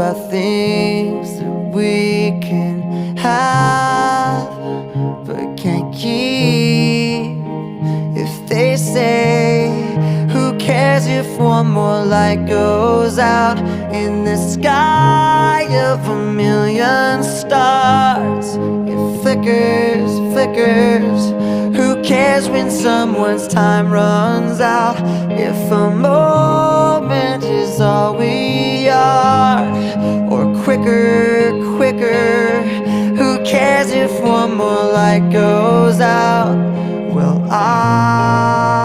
are things that we can have but can't keep. If they say, who cares if one more light goes out in the sky of a million stars? It flickers, flickers. Who cares when someone's time runs out? If a moment is all we are, or quicker, quicker. Who cares if one more light goes out? Well, I